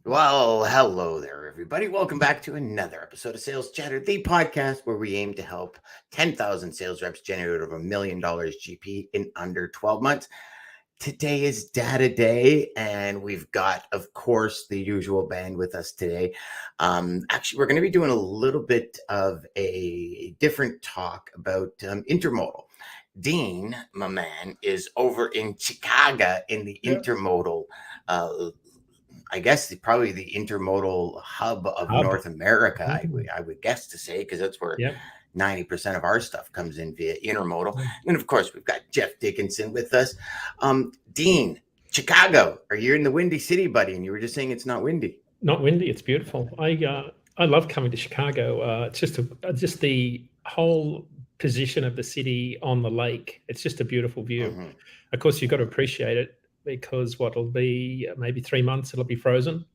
Well, hello there, everybody. Welcome back to another episode of Sales Chatter, the podcast where we aim to help 10,000 sales reps generate over $1 million GP in under 12 months. Today is Data Day, and we've got, of course, the usual band with us today. Actually, we're going to be doing a little bit of a different talk about intermodal. Dean, my man, is over in Chicago in the intermodal I guess probably the intermodal hub of North America, I would guess to say, because that's where 90% of our stuff comes in via intermodal. And of course, we've got Jeff Dickinson with us. Dean, Chicago, are you in the Windy City, buddy? And you were just saying it's not windy. Not windy. It's beautiful. I love coming to Chicago. It's just the whole position of the city on the lake. It's just a beautiful view. Mm-hmm. Of course, you've got to appreciate it, because what'll be maybe 3 months, it'll be frozen,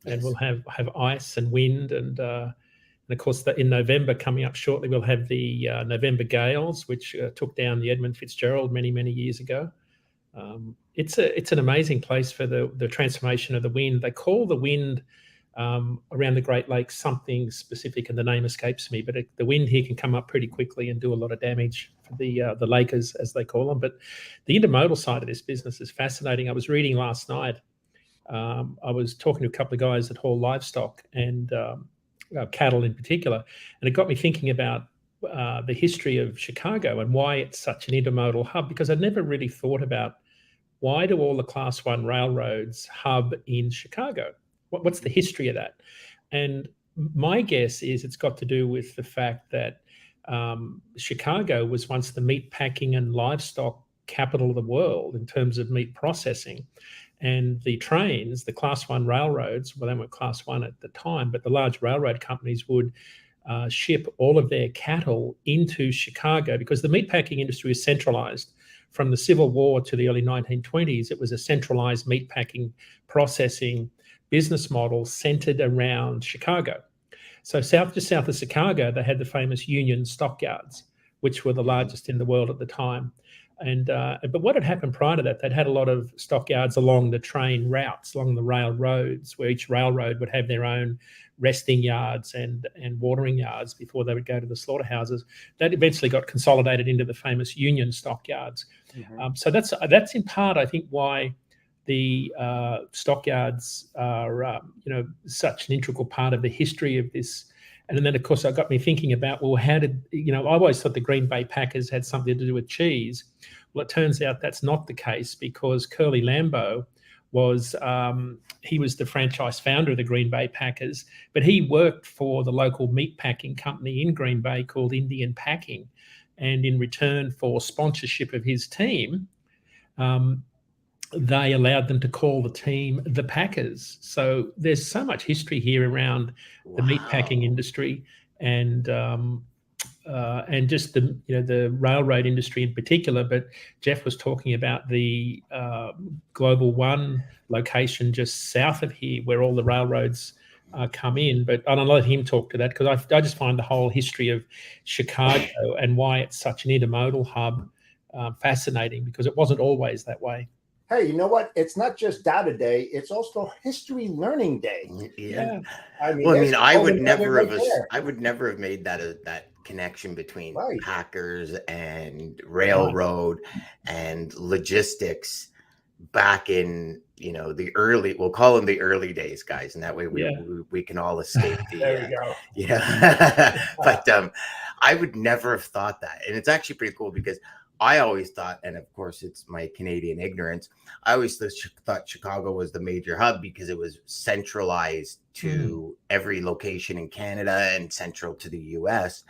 and we'll have ice and wind, and of course in November coming up shortly, we'll have the November gales, which took down the Edmund Fitzgerald many years ago. It's an amazing place for the transformation of the wind. They call the wind around the Great Lakes something specific, and the name escapes me, but the wind here can come up pretty quickly and do a lot of damage for the Lakers, as they call them. But the intermodal side of this business is fascinating. I was reading last night. I was talking to a couple of guys that haul livestock and cattle in particular, and it got me thinking about the history of Chicago and why it's such an intermodal hub, because I'd never really thought about why do all the Class 1 railroads hub in Chicago? What's the history of that? And my guess is it's got to do with the fact that Chicago was once the meat packing and livestock capital of the world in terms of meat processing. And the trains, the Class 1 railroads, well, they weren't Class 1 at the time, but the large railroad companies would ship all of their cattle into Chicago, because the meatpacking industry was centralized. From the Civil War to the early 1920s, it was a centralized meatpacking processing business model centered around Chicago. So just south of Chicago, they had the famous Union stockyards, which were the largest in the world at the time. And but what had happened prior to that, they'd had a lot of stockyards along the train routes, along the railroads, where each railroad would have their own resting yards and watering yards before they would go to the slaughterhouses. That eventually got consolidated into the famous Union stockyards. Mm-hmm. So that's in part, I think, why the stockyards are such an integral part of the history of this. And then, of course, it got me thinking about, well, how did, I always thought the Green Bay Packers had something to do with cheese. Well, it turns out that's not the case, because Curly Lambeau was the franchise founder of the Green Bay Packers, but he worked for the local meat packing company in Green Bay called Indian Packing. And in return for sponsorship of his team, they allowed them to call the team the Packers. So there's so much history here around the meatpacking industry and just the railroad industry in particular. But Jeff was talking about the Global One location just south of here, where all the railroads come in. But I'll let him talk to that, because I just find the whole history of Chicago and why it's such an intermodal hub fascinating, because it wasn't always that way. Hey, you know what? It's not just Data Day; it's also History Learning Day. Yeah. I would never have made that connection between Packers and railroad and logistics back in the early. We'll call them the early days, guys, and that way we can all escape the. There we go. Yeah, but I would never have thought that, and it's actually pretty cool, because I always thought, and of course it's my Canadian ignorance, I always thought Chicago was the major hub because it was centralized to every location in Canada and central to the US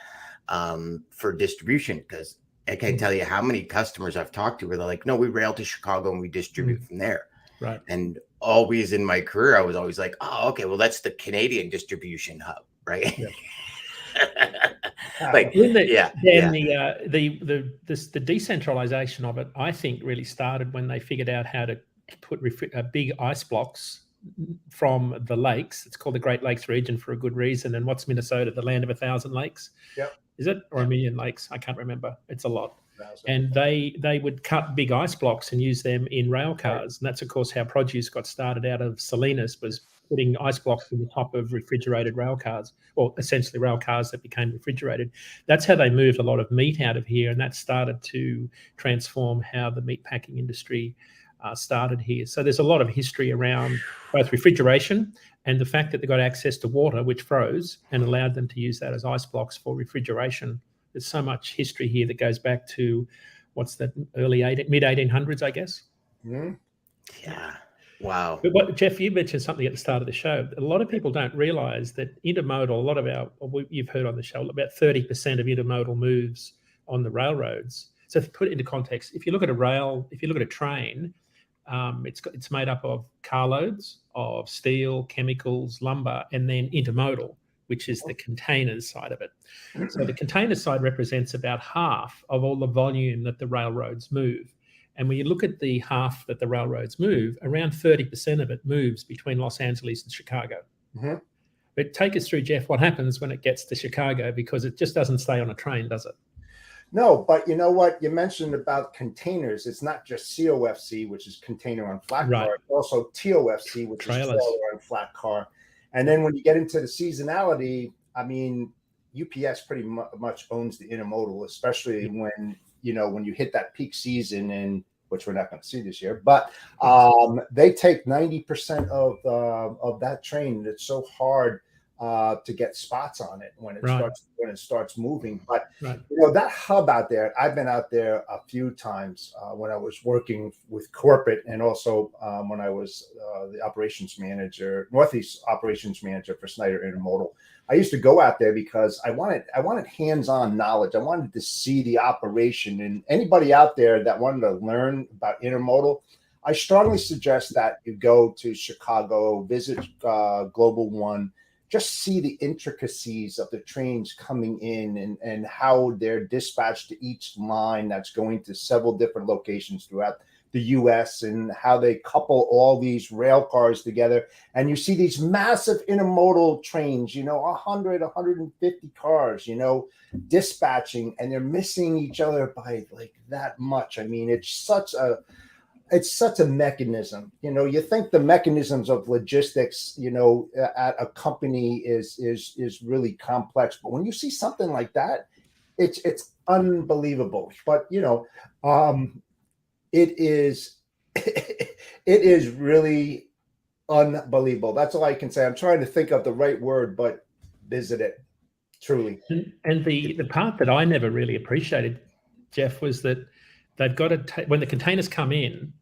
for distribution. Because I can't tell you how many customers I've talked to where they're like, no, we rail to Chicago and we distribute from there. Right. And always in my career, I was always like, oh, okay, well, that's the Canadian distribution hub, right? Yeah. Like, the decentralization of it, I think, really started when they figured out how to put big ice blocks from the lakes. It's called the Great Lakes region for a good reason. And what's Minnesota? The land of 1,000 lakes. Yep. Is it? Or 1,000,000 lakes? I can't remember. It's a lot. And they would cut big ice blocks and use them in rail cars. And that's, of course, how produce got started out of Salinas, was putting ice blocks in the top of refrigerated rail cars, or essentially rail cars that became refrigerated. That's how they moved a lot of meat out of here. And that started to transform how the meat packing industry started here. So there's a lot of history around both refrigeration and the fact that they got access to water, which froze, and allowed them to use that as ice blocks for refrigeration. There's so much history here that goes back to what's that, mid 1800s, I guess. Mm-hmm. Yeah. Wow. But Jeff, you mentioned something at the start of the show. A lot of people don't realize that intermodal, you've heard on the show, about 30% of intermodal moves on the railroads. So to put it into context, if you look at a train, it's made up of carloads of steel, chemicals, lumber, and then intermodal, which is the containers side of it. So the container side represents about half of all the volume that the railroads move. And when you look at the half that the railroads move, around 30% of it moves between Los Angeles and Chicago. Mm-hmm. But take us through, Jeff, what happens when it gets to Chicago, because it just doesn't stay on a train, does it? No, but you know what? You mentioned about containers. It's not just COFC, which is container on flat car. It's also TOFC, which is trailer on flat car. And then when you get into the seasonality, I mean, UPS pretty much owns the intermodal, especially when you hit that peak season, and which we're not going to see this year. But they take 90% of that train. It's so hard to get spots on it when it starts moving. But that hub out there, I've been out there a few times when I was working with corporate, and also when I was the Northeast operations manager for Snyder Intermodal. I used to go out there because I wanted hands-on knowledge. I wanted to see the operation, and anybody out there that wanted to learn about intermodal, I strongly suggest that you go to Chicago, visit Global One. Just see the intricacies of the trains coming in and how they're dispatched to each line that's going to several different locations throughout the U.S., and how they couple all these rail cars together. And you see these massive intermodal trains, 100, 150 cars, dispatching, and they're missing each other by like that much. I mean, it's such a mechanism. You think the mechanisms of logistics, at a company is really complex, but when you see something like that, it's unbelievable. But it is really unbelievable. That's all I can say. I'm trying to think of the right word, but visit it, truly. And the part that I never really appreciated, Jeff, was that they've got to when the containers come in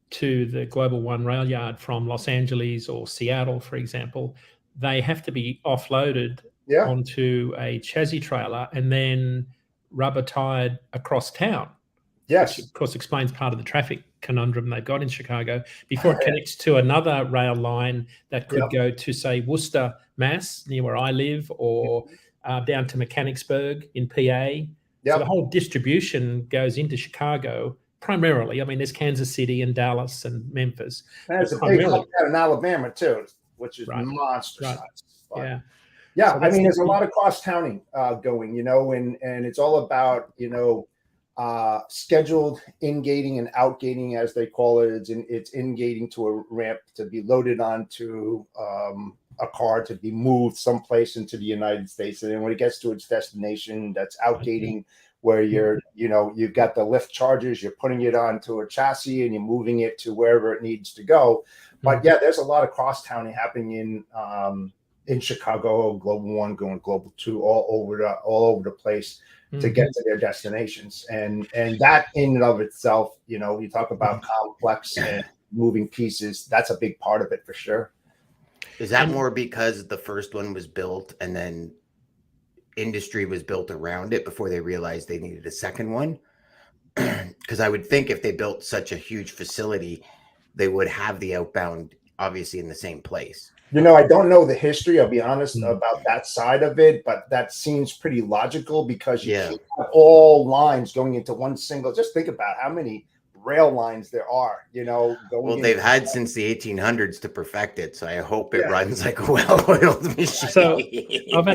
to the Global One rail yard from Los Angeles or Seattle, for example, they have to be offloaded onto a chassis trailer and then rubber tied across town. Yes. Which, of course, explains part of the traffic conundrum they've got in Chicago before it connects to another rail line that could go to, say, Worcester, Mass, near where I live, or down to Mechanicsburg in PA. So the whole distribution goes into Chicago primarily. I mean, there's Kansas City and Dallas and Memphis. There's a big hub in Alabama, too, which is monster size. Yeah. Yeah, so I mean, there's a lot of cross-towning going, and it's all about, scheduled in-gating and out-gating, as they call it. It's in-gating to a ramp to be loaded onto a car to be moved someplace into the United States. And then when it gets to its destination, that's out-gating, where you've got the lift charges, you're putting it onto a chassis and you're moving it to wherever it needs to go. But there's a lot of cross-towning happening in Chicago, Global 1 going Global 2, all over the place to get to their destinations. And that in and of itself, you talk about complex and moving pieces, that's a big part of it for sure. Is that more because the first one was built and then industry was built around it before they realized they needed a second one? Because I would think if they built such a huge facility, they would have the outbound obviously in the same place. I don't know the history, I'll be honest, about that side of it, but that seems pretty logical because you can't have all lines going into one single. Just think about how many rail lines there are, well, they've had since the 1800s to perfect it, so I hope it runs like a well-oiled machine. So I've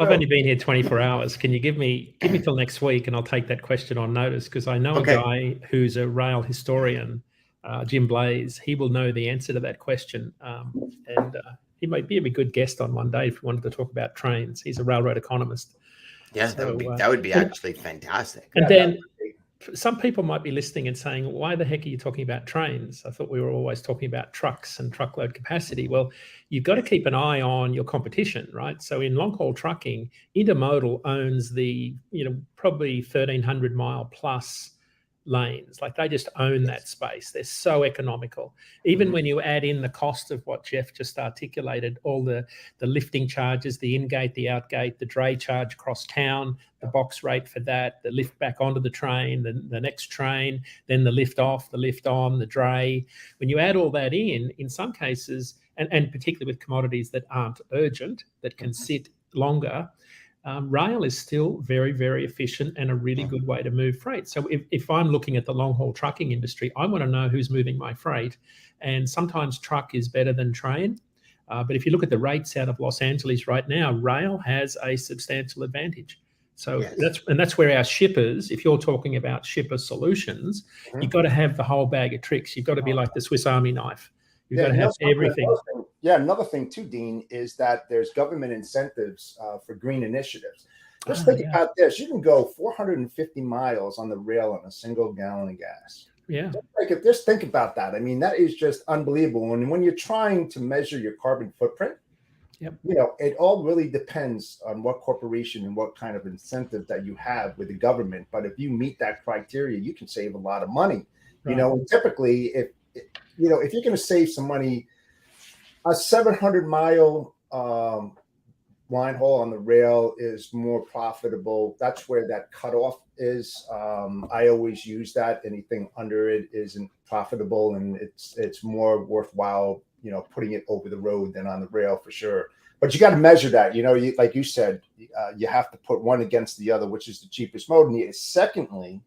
only been here 24 hours. Can you give me till next week, and I'll take that question on notice, because I know a guy who's a rail historian, Jim Blaze. He will know the answer to that question, and he might be a good guest on one day if you wanted to talk about trains. He's a railroad economist. Yeah, so, that would be actually fantastic. And then some people might be listening and saying, why the heck are you talking about trains? I thought we were always talking about trucks and truckload capacity. Well, you've got to keep an eye on your competition, right? So in long haul trucking, Intermodal owns the, probably 1,300 mile plus lanes. Like, they just own that space. They're so economical. Even when you add in the cost of what Jeff just articulated, all the lifting charges, the in-gate, the out-gate, the dray charge across town, the box rate for that, the lift back onto the train, the next train, then the lift off, the lift on, the dray. When you add all that in some cases, and particularly with commodities that aren't urgent, that can sit longer, rail is still very, very efficient and a really good way to move freight. So if I'm looking at the long haul trucking industry, I want to know who's moving my freight. And sometimes truck is better than train. But if you look at the rates out of Los Angeles right now, rail has a substantial advantage. So that's where our shippers, if you're talking about shipper solutions, you've got to have the whole bag of tricks. You've got to be like the Swiss Army knife. You've got to have everything. Another thing too, Dean, is that there's government incentives for green initiatives. Just think about this. You can go 450 miles on the rail on a single gallon of gas. Yeah. Just think about that. I mean, that is just unbelievable. And when you're trying to measure your carbon footprint, it all really depends on what corporation and what kind of incentive that you have with the government. But if you meet that criteria, you can save a lot of money. Right. And typically, if you're going to save some money, a 700 mile line haul on the rail is more profitable. That's where that cutoff is. I always use that. Anything under it isn't profitable, and it's more worthwhile, putting it over the road than on the rail for sure. But you got to measure that. Like you said, you have to put one against the other, which is the cheapest mode. And secondly,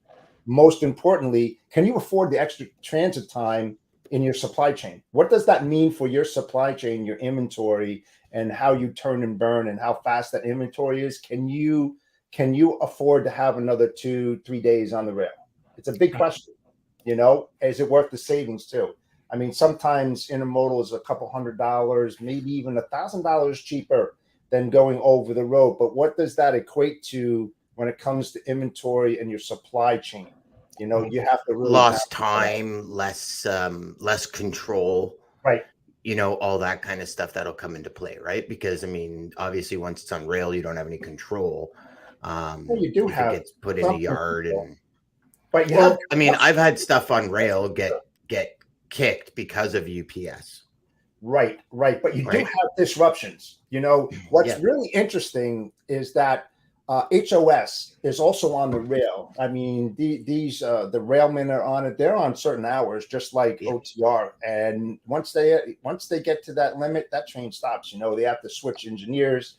most importantly, can you afford the extra transit time in your supply chain? What does that mean for your supply chain, your inventory, and how you turn and burn and how fast that inventory is? Can you afford to have another 2-3 days on the rail? It's a big question. Is it worth the savings too? I mean, sometimes intermodal is a couple $100, maybe even $1,000 cheaper than going over the road. But what does that equate to when it comes to inventory and your supply chain? You have to really lost time, less control, right? All that kind of stuff that'll come into play, right? Because I mean, obviously, once it's on rail, you don't have any control. Well, you do have it gets put in a yard, control. But I've had stuff on rail get kicked because of UPS. Right. But you do have disruptions. What's really interesting is that HOS is also on the rail. I mean, the railmen are on it. They're on certain hours, just like OTR. And once they get to that limit, that train stops. They have to switch engineers,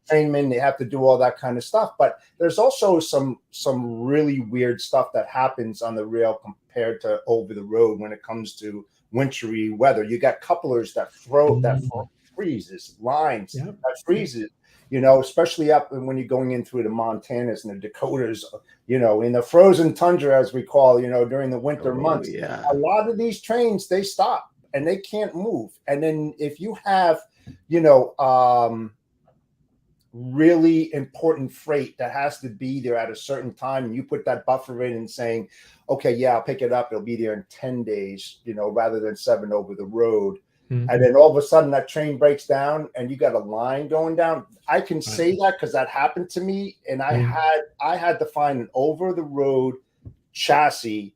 trainmen. They have to do all that kind of stuff. But there's also some really weird stuff that happens on the rail compared to over the road when it comes to wintry weather. You got couplers that freezes, lines that freezes. Especially up when you're going in through the Montanas and the Dakotas, in the frozen tundra, as we call, during the winter months. Yeah. A lot of these trains, they stop and they can't move. And then if you have, really important freight that has to be there at a certain time, and you put that buffer in and saying, okay, I'll pick it up. It'll be there in 10 days, rather than 7 over the road. and then all of a sudden that train breaks down and you got a line going down. I can say that because that happened to me, and I had to find an over the road chassis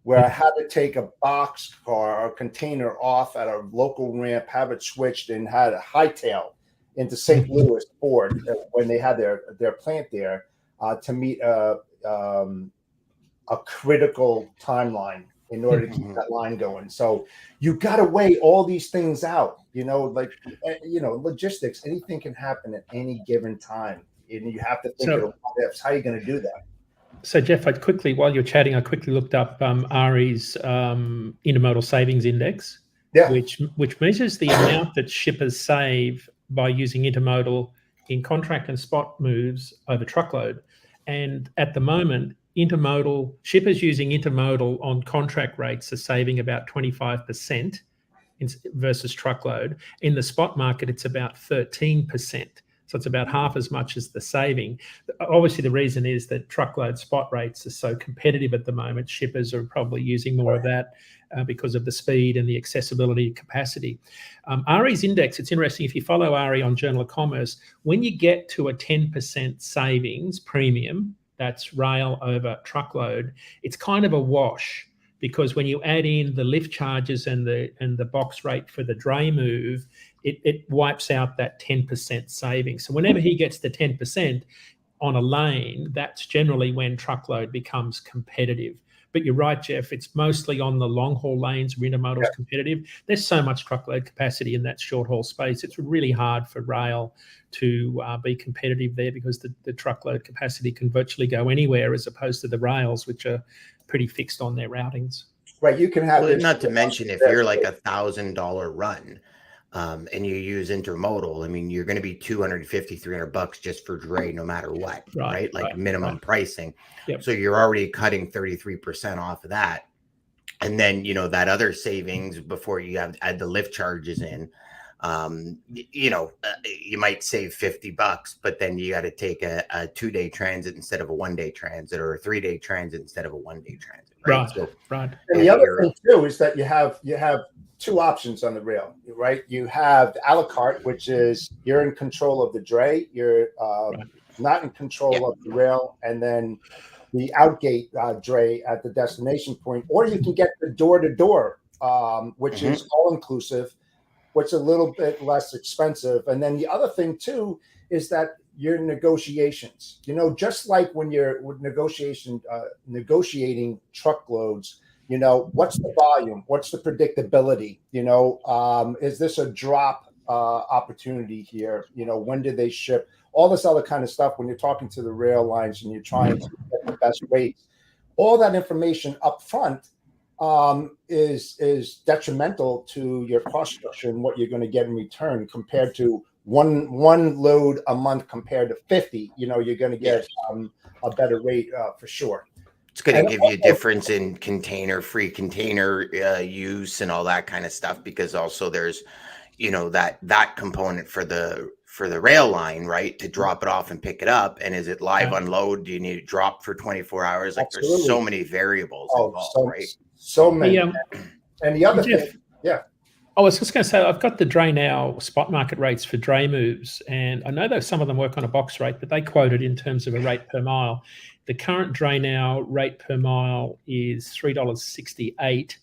where I had to take a box car or container off at a local ramp, have it switched, and had a hightail into St. Louis Ford when they had their plant there to meet a critical timeline in order to keep that line going. So you got to weigh all these things out, logistics, anything can happen at any given time. And you have to think of what ifs. How are you going to do that? So Jeff, while you're chatting, I quickly looked up RE's intermodal savings index, which measures the amount that shippers save by using intermodal in contract and spot moves over truckload. And at the moment, shippers using intermodal on contract rates are saving about 25% versus truckload. In the spot market, it's about 13%. So it's about half as much as the saving. Obviously, the reason is that truckload spot rates are so competitive at the moment. Shippers are probably using more of that because of the speed and the accessibility capacity. RE's index, it's interesting. If you follow RE on Journal of Commerce, when you get to a 10% savings premium, that's rail over truckload, it's kind of a wash, because when you add in the lift charges and the box rate for the dray move, it wipes out that 10% saving. So whenever he gets to 10% on a lane, that's generally when truckload becomes competitive. But you're right, Jeff, it's mostly on the long haul lanes where intermodal is competitive. There's so much truckload capacity in that short haul space. It's really hard for rail to be competitive there, because the truckload capacity can virtually go anywhere, as opposed to the rails, which are pretty fixed on their routings. Right. You can have not to mention, if you're like $1,000 run and you use intermodal, I mean, you're going to be $250-$300 just for dray, no matter what, right? Like minimum pricing. Yep. So you're already cutting 33% off of that. And then, that other savings before you add the lift charges in, you might save $50, but then you got to take a 2-day transit instead of a 1-day transit, or a 3-day transit instead of a 1-day transit. Right. And the other thing too is that you have two options on the rail, right? You have a la carte, which is you're in control of the dray, you're not in control of the rail, and then the outgate dray at the destination point, or you can get the door-to-door, which is all-inclusive, which is a little bit less expensive. And then the other thing too is that your negotiations, just like when you're negotiating truckloads, what's the volume? What's the predictability? Is this a drop opportunity here? When did they ship? All this other kind of stuff when you're talking to the rail lines and you're trying to get the best rates. All that information up front is detrimental to your cost structure and what you're going to get in return, compared to one load a month compared to 50. You're going to get a better rate for sure. It's going to give you a difference in free container use and all that kind of stuff, because also there's, that component for the rail line, right? To drop it off and pick it up. And is it live unload? Do you need it dropped for 24 hours? Like there's so many variables involved, right? So many. And the other thing, I was just going to say, I've got the Dray Now spot market rates for dray moves, and I know that some of them work on a box rate, but they quote it in terms of a rate per mile. The current Dray Now rate per mile is $3.68.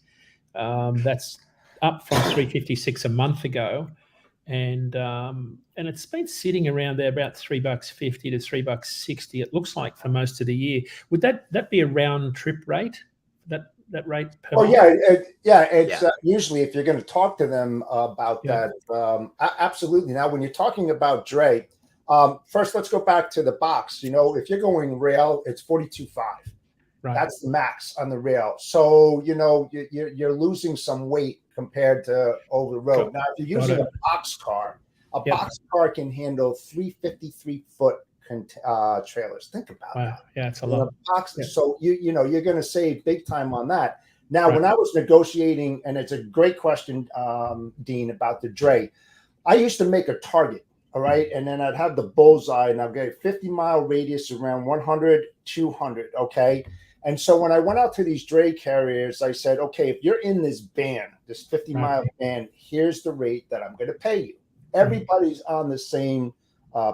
That's up from $3.56 a month ago, and it's been sitting around there about $3.50 to $3.60. It looks like for most of the year. Would that be a round trip rate? That rate per mile? It's usually, if you're going to talk to them about that, absolutely. Now, when you're talking about dray, first let's go back to the box. If you're going rail, it's 42.5. Right. That's the max on the rail. So you're losing some weight compared to over the road. Now, if you're using a box car, box car can handle 353-foot trailers. Think about that. Yeah, it's a lot. So you're going to save big time on that. Now, when I was negotiating, and it's a great question, Dean, about the dray, I used to make a target All right. And then I'd have the bullseye and I'll get a 50-mile radius around 100, 200. Okay. And so when I went out to these dray carriers, I said, okay, if you're in this band, this 50-mile band, here's the rate that I'm going to pay you. Everybody's on the same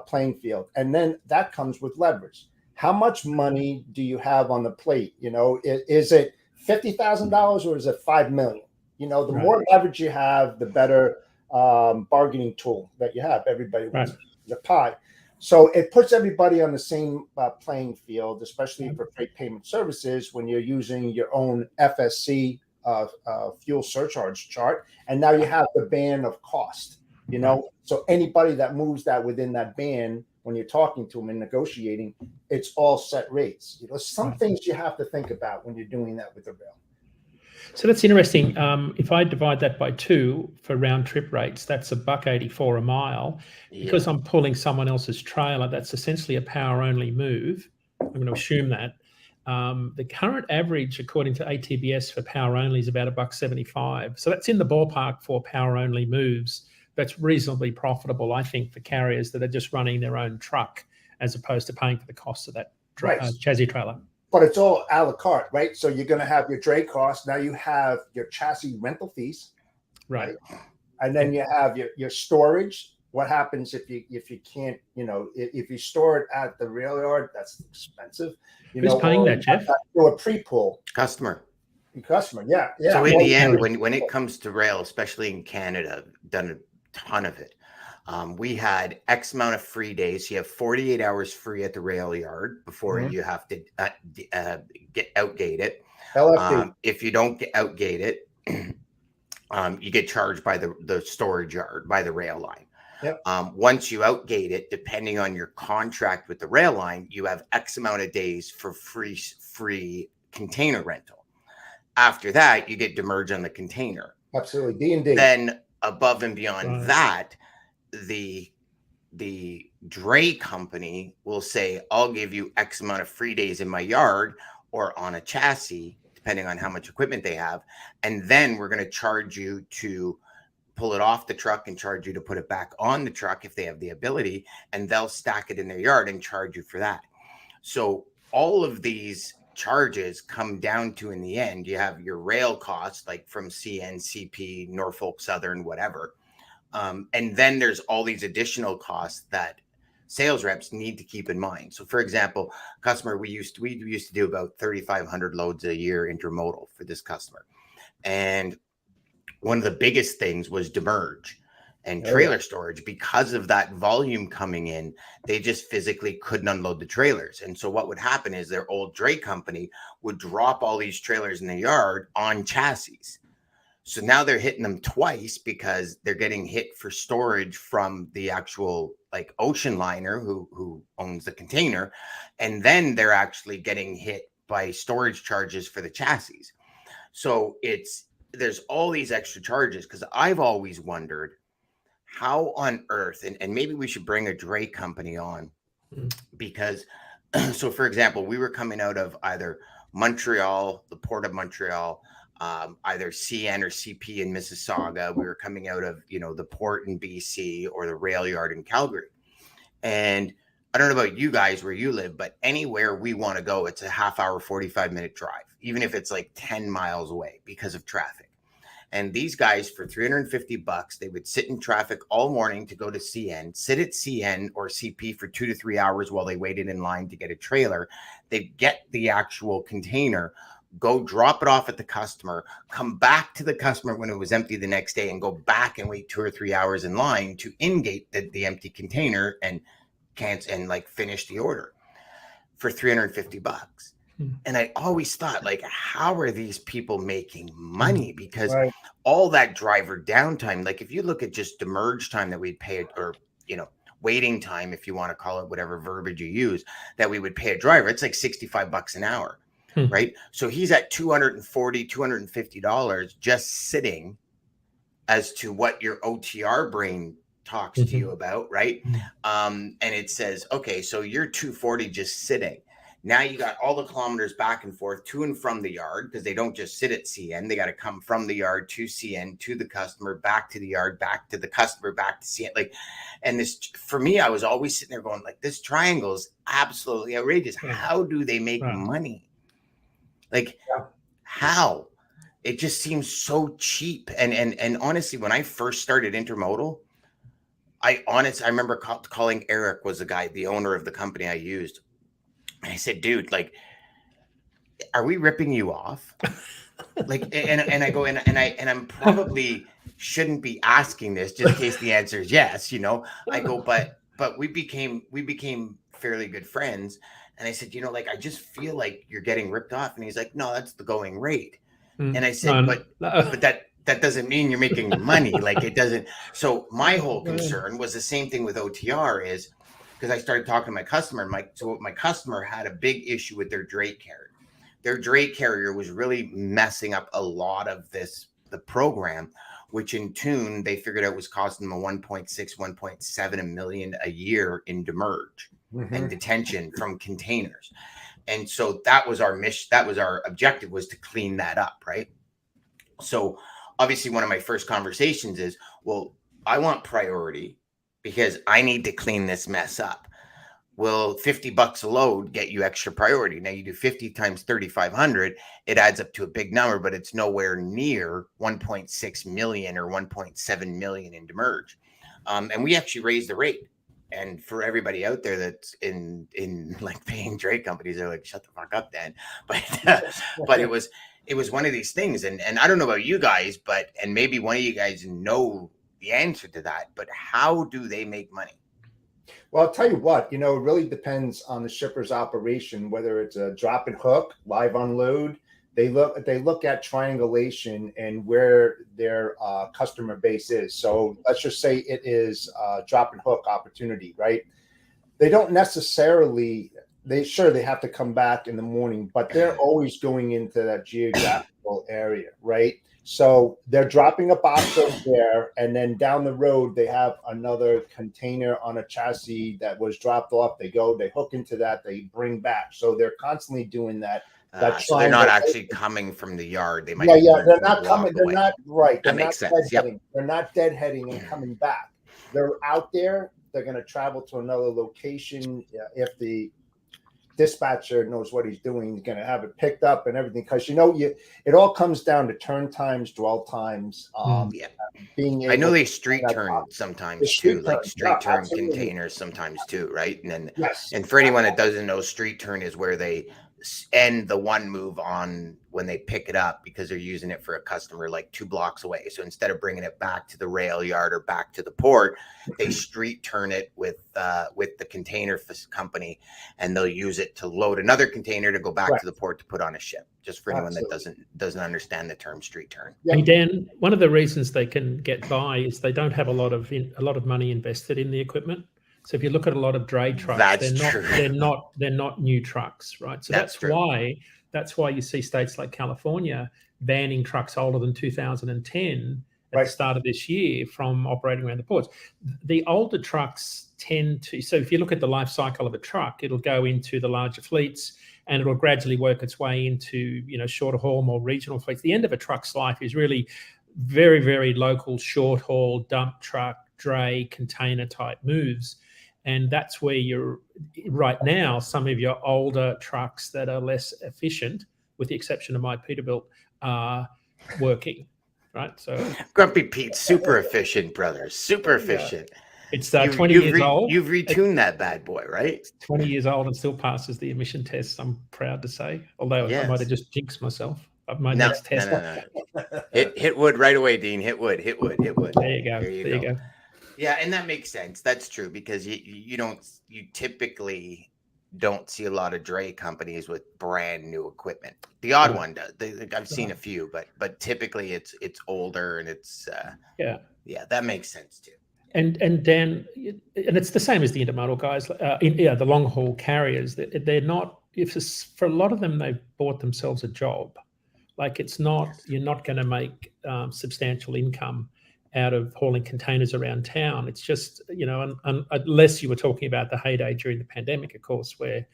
playing field. And then that comes with leverage. How much money do you have on the plate? You know, is it $50,000 or is it $5 million? You know, the more leverage you have, the better bargaining tool that you have. Everybody wants the pie. So it puts everybody on the same playing field, especially for freight payment services when you're using your own FSC fuel surcharge chart. And now you have the band of cost, you know, so anybody that moves that within that band, when you're talking to them and negotiating, it's all set rates. You know, some things you have to think about when you're doing that with the rail. So that's interesting. If I divide that by 2 for round trip rates, that's $1.84 a mile. Because I'm pulling someone else's trailer, that's essentially a power only move. I'm going to assume that. The current average, according to ATBS for power only, is about $1.75. So that's in the ballpark for power only moves. That's reasonably profitable, I think, for carriers that are just running their own truck as opposed to paying for the cost of that chassis trailer. But it's all a la carte, right? So you're going to have your dray costs. Now you have your chassis rental fees, right? And then you have your storage. What happens if you can't, you know, if you store it at the rail yard? That's expensive. Who's paying that, Jeff? Do a pre-pull. Customer, yeah. So in the end, when it comes to rail, especially in Canada, I've done a ton of it. We had X amount of free days. You have 48 hours free at the rail yard before you have to get outgate it. If you don't get outgate it, you get charged by the storage yard, by the rail line. Once you outgate it, depending on your contract with the rail line, you have X amount of days for free container rental. After that, you get demurrage on the container. Absolutely. D&D. Then above and beyond that, the dray company will say, I'll give you X amount of free days in my yard or on a chassis, depending on how much equipment they have. And then we're going to charge you to pull it off the truck and charge you to put it back on the truck if they have the ability, and they'll stack it in their yard and charge you for that. So all of these charges come down to, in the end, you have your rail costs, like from CN, CP, Norfolk Southern, whatever. And then there's all these additional costs that sales reps need to keep in mind. So for example, customer, we used to do about 3,500 loads a year intermodal for this customer. And one of the biggest things was demurrage and trailer storage. Because of that volume coming in, they just physically couldn't unload the trailers. And so what would happen is their old dray company would drop all these trailers in the yard on chassis. So now they're hitting them twice because they're getting hit for storage from the actual like ocean liner who owns the container. And then they're actually getting hit by storage charges for the chassis. So there's all these extra charges, because I've always wondered how on earth, and maybe we should bring a dray company on, because so for example, we were coming out of either Montreal, the port of Montreal, either CN or CP in Mississauga. We were coming out of, the port in BC or the rail yard in Calgary. And I don't know about you guys where you live, but anywhere we want to go, it's a half hour, 45-minute drive, even if it's like 10 miles away because of traffic. And these guys, for $350, they would sit in traffic all morning to go to CN, sit at CN or CP for 2 to 3 hours while they waited in line to get a trailer. They'd get the actual container, go drop it off at the customer, come back to the customer when it was empty the next day, and go back and wait 2 or 3 hours in line to ingate the empty container and finish the order for $350. And I always thought, like, how are these people making money? Because all that driver downtime, like if you look at just demurrage time that we'd pay, or, waiting time, if you want to call it whatever verbiage you use, that we would pay a driver, it's like $65 an hour, right? So he's at $240, $250 just sitting, as to what your OTR brain talks to you about, right? And it says, okay, so you're $240 just sitting. Now you got all the kilometers back and forth to and from the yard, because they don't just sit at CN. They got to come from the yard to CN, to the customer, back to the yard, back to the customer, back to CN. Like, and this, for me, I was always sitting there going, like, this triangle is absolutely outrageous. How do they make money? Like, how? It just seems so cheap. And honestly, when I first started intermodal, I remember calling Eric, was the guy, the owner of the company I used. And I said, dude, like, are we ripping you off? Like, and I go, and I'm probably shouldn't be asking this just in case the answer is yes, you know. I go, but we became fairly good friends. And I said, you know, like, I just feel like you're getting ripped off. And he's like, no, that's the going rate. And I said, but that doesn't mean you're making money. Like, it doesn't. So my whole concern was the same thing with OTR, is because I started talking to my customer. My customer had a big issue with their dray carrier. Their dray carrier was really messing up a lot of the program, which in tune, they figured out was costing them a 1.6, 1.7 million a year in demurrage and detention from containers. And so that was our mission. That was our objective, was to clean that up. Right. So obviously one of my first conversations is, well, I want priority because I need to clean this mess up. Will $50 a load get you extra priority? Now you do 50 times 3,500, it adds up to a big number, but it's nowhere near 1.6 million or 1.7 million in demurrage. And we actually raised the rate. And for everybody out there that's in like paying dray companies, they're like, shut the fuck up, Dan. But it was one of these things. And I don't know about you guys, and maybe one of you guys know the answer to that, but how do they make money? Well, I'll tell you what, you know, it really depends on the shipper's operation, whether it's a drop and hook, live unload. They look at triangulation and where their customer base is. So let's just say it is a drop and hook opportunity, right? They don't necessarily, they have to come back in the morning, but they're always going into that geographical area, right? So they're dropping a box over there, and then down the road, they have another container on a chassis that was dropped off. They hook into that, they bring back. So they're constantly doing that. So they're not actually coming from the yard. They might. They're not coming. They're not right. That makes sense. Yep. They're not deadheading and coming back. They're out there. They're going to travel to another location. If the dispatcher knows what he's doing, he's going to have it picked up and everything. Because it all comes down to turn times, dwell times. Being able, I know they street turn sometimes too, like street turn containers sometimes too, right? And then, and for anyone that doesn't know, street turn is where they end the one move on when they pick it up, because they're using it for a customer like 2 blocks away. So instead of bringing it back to the rail yard or back to the port, they street turn it with the container company, and they'll use it to load another container to go back to the port to put on a ship. Just for anyone that doesn't understand the term street turn. Hey Dan, one of the reasons they can get by is they don't have a lot of money invested in the equipment. So if you look at a lot of dray trucks, they're not new trucks, right? So that's why you see states like California banning trucks older than 2010 at the start of this year from operating around the ports. The older trucks tend to, so if you look at the life cycle of a truck, it'll go into the larger fleets and it'll gradually work its way into, shorter haul, more regional fleets. The end of a truck's life is really very, very local, short haul, dump truck, dray, container type moves. And that's where right now, some of your older trucks that are less efficient, with the exception of my Peterbilt, are working, right? So Grumpy Pete, super efficient, brother, super efficient. It's 20 years old. You've retuned that bad boy, right? It's 20 years old and still passes the emission tests, I'm proud to say. Although I might have just jinxed myself. Next test. No. Hit wood right away, Dean. Hit wood. There you go. There you go. Yeah, and that makes sense. That's true, because you typically don't see a lot of dray companies with brand new equipment. The odd one does. I've seen a few, but typically it's older, and it's that makes sense too. And Dan, and it's the same as the intermodal guys. The long haul carriers, they're not. For a lot of them, they've bought themselves a job. Like you're not going to make substantial income out of hauling containers around town. It's just, unless you were talking about the heyday during the pandemic, of course, where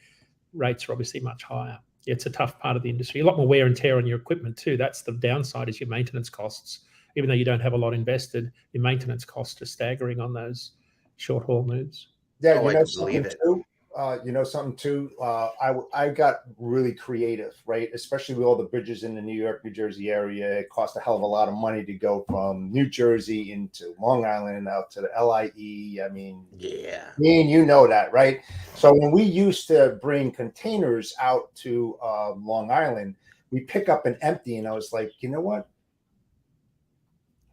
rates are obviously much higher. It's a tough part of the industry. A lot more wear and tear on your equipment too. That's the downside, is your maintenance costs. Even though you don't have a lot invested, your maintenance costs are staggering on those short haul moves. Yeah, you know something too. I got really creative, right? Especially with all the bridges in the New York, New Jersey area. It cost a hell of a lot of money to go from New Jersey into Long Island out to the LIE. I mean, yeah, me and you know that, right? So when we used to bring containers out to Long Island, we pick up an empty, and I was like, you know what?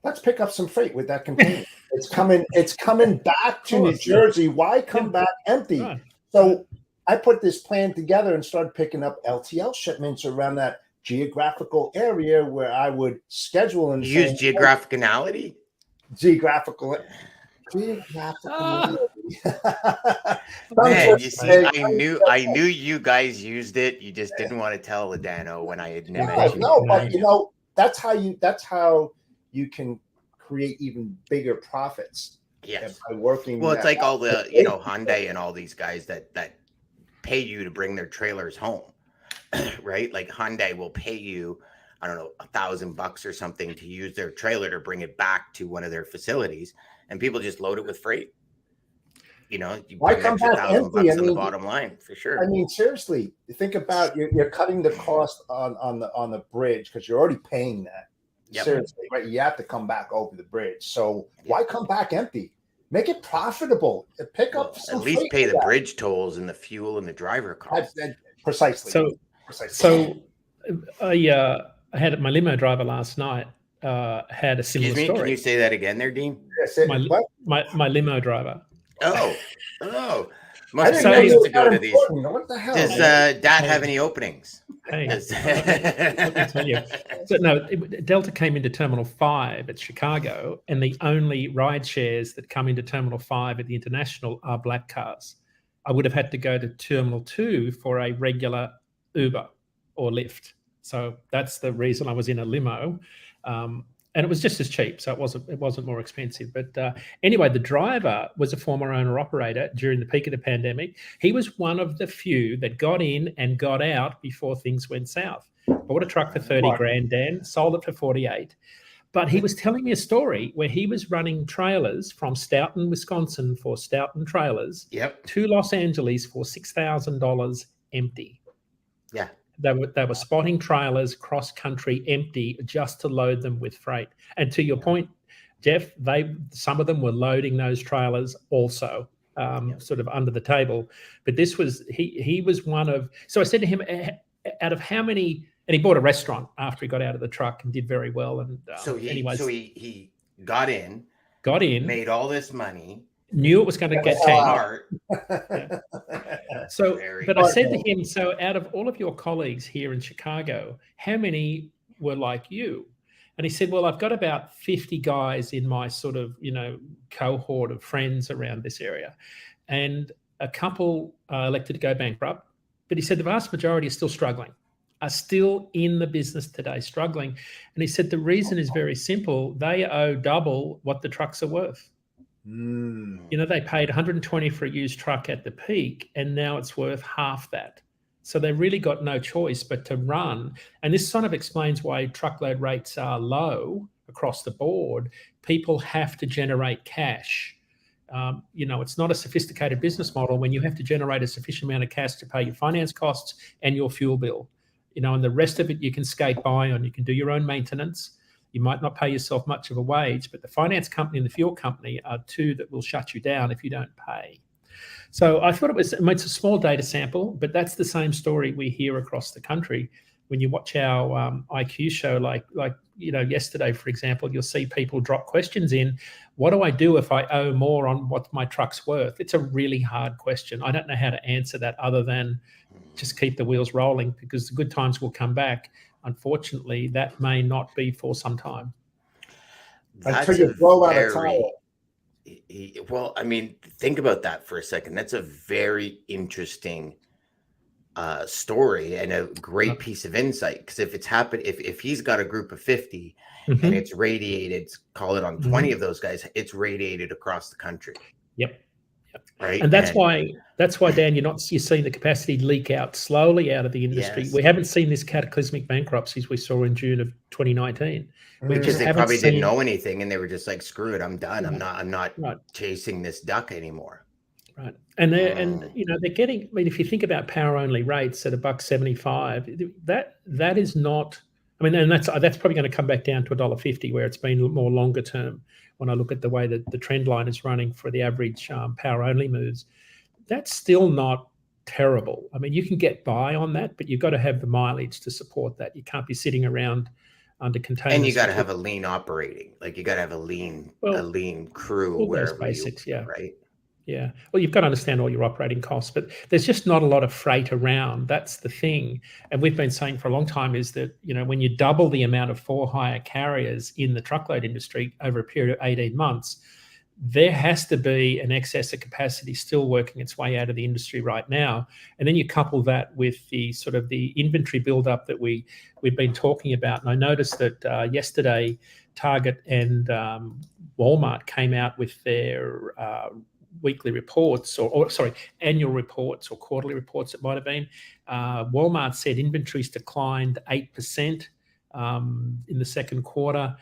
Let's pick up some freight with that container. It's coming back to New Jersey. Why come back empty? Right. So I put this plan together and started picking up LTL shipments around that geographical area where I would schedule and use geographicality. Geographical. Man, you see, I knew you guys used it. You just didn't want to tell Ladano when I had mentioned. No, but that's how you can create even bigger profits. Yes, by working. Well, it's like all the Hyundai and all these guys that pay you to bring their trailers home, right? Like Hyundai will pay you, I don't know, $1,000 or something to use their trailer to bring it back to one of their facilities, and people just load it with freight. You why come back empty? On the bottom line for sure. I mean, seriously, think about you're cutting the cost on the bridge because you're already paying that. Yep. Seriously, right? You have to come back over the bridge. So why come back empty? Make it profitable. Pick up some at least pay the bridge tolls and the fuel and the driver costs. Precisely. So I had my limo driver last night had a similar story. Can you say that again there, Dean? My limo driver. Oh. Must be nice to go to these. What the hell? Does Dad have any openings? Hey, let me tell you. So, no, Delta came into Terminal 5 at Chicago, and the only ride shares that come into Terminal 5 at the International are black cars. I would have had to go to Terminal 2 for a regular Uber or Lyft. So that's the reason I was in a limo. And it was just as cheap, so it wasn't more expensive. But anyway, the driver was a former owner-operator during the peak of the pandemic. He was one of the few that got in and got out before things went south. Bought a truck for 30 grand, Dan, sold it for 48. But he was telling me a story where he was running trailers from Stoughton, Wisconsin for Stoughton Trailers to Los Angeles for $6,000 empty. Yeah. They were spotting trailers cross country empty just to load them with freight. And to your point, Jeff, some of them were loading those trailers also, sort of under the table. But this was he was one of. So I said to him, out of how many? And he bought a restaurant after he got out of the truck and did very well. And he got in, made all this money. Knew it was going to get changed. So, but I said to him, so out of all of your colleagues here in Chicago, how many were like you? And he said, well, I've got about 50 guys in my sort of, cohort of friends around this area. And a couple elected to go bankrupt. But he said the vast majority are still struggling, are still in the business today, struggling. And he said the reason is very simple. They owe double what the trucks are worth. They paid $120 for a used truck at the peak, and now it's worth half that. So they really got no choice but to run. And this sort of explains why truckload rates are low across the board. People have to generate cash. It's not a sophisticated business model when you have to generate a sufficient amount of cash to pay your finance costs and your fuel bill. And the rest of it you can skate by on. You can do your own maintenance. You might not pay yourself much of a wage, but the finance company and the fuel company are two that will shut you down if you don't pay. So I thought it's a small data sample, but that's the same story we hear across the country. When you watch our IQ show, like yesterday, for example, you'll see people drop questions in. What do I do if I owe more on what my truck's worth? It's a really hard question. I don't know how to answer that other than just keep the wheels rolling, because the good times will come back. Unfortunately, that may not be for some time. Until you blow out a tire. Well, I mean, think about that for a second. That's a very interesting story and a great piece of insight. Because if it's happened, if he's got a group of 50 and it's radiated, call it on 20 of those guys, it's radiated across the country. Yep. Right. And that's why, Dan, you're seeing the capacity leak out slowly out of the industry. Yes. We haven't seen this cataclysmic bankruptcies we saw in June of 2019. We Because just they haven't probably didn't seen. know anything, and they were just like, "Screw it, I'm done. Right. I'm not Right. chasing this duck anymore." Right. And they're getting. I mean, if you think about power only rates at $1.75, that is not. I mean, and that's probably going to come back down to $1.50, where it's been more longer term. When I look at the way that the trend line is running for the average power only moves, that's still not terrible. I mean, you can get by on that, but you've got to have the mileage to support that. You can't be sitting around under containers. And you got to have a lean operating. Like, you got to have a lean crew wherever basics, you, right? Yeah. Well, you've got to understand all your operating costs, but there's just not a lot of freight around. That's the thing. And we've been saying for a long time is that, when you double the amount of for-hire carriers in the truckload industry over a period of 18 months, there has to be an excess of capacity still working its way out of the industry right now. And then you couple that with the sort of the inventory buildup that we've been talking about. And I noticed that yesterday, Target and Walmart came out with their weekly reports, annual reports or quarterly reports, it might have been. Walmart said inventories declined 8% in the second quarter.